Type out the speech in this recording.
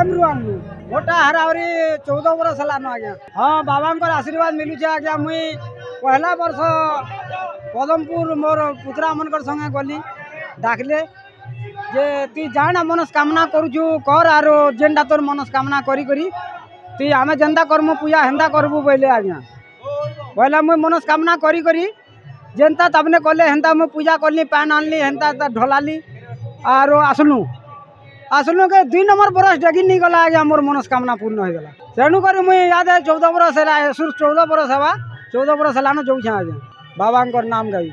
रू आनलु मोटा हरावरी 14 बरस हलान आज्ञा। हाँ बाबा आशीर्वाद मिलुचे आज्ञा। मुई पहला वर्ष पदमपुर मोर पुतरा मनकर संगे गली डाकले जे ती जाना मनस्कामना करुचु कर आरो जेनटा तोर मनस्कामना करी करी ती आमे जेंता करमु पूजा हेंता करबू बोले आज्ञा। बोला मुई मनस्कामना करी करी जेनता तबने कले हेंता मुई पूजा करली पान आनली हेंता ढलाली आरो आसलु के 2 नंबर बरस डेगी नहीं गला आज्ञा। मोर मनस्कामना पूर्ण हो गला तेणु करी मुई याद है 14 बरस है 14 बरस हवा 14 बरस हलानो जाऊँ आज्ञा बाबा नाम गाई।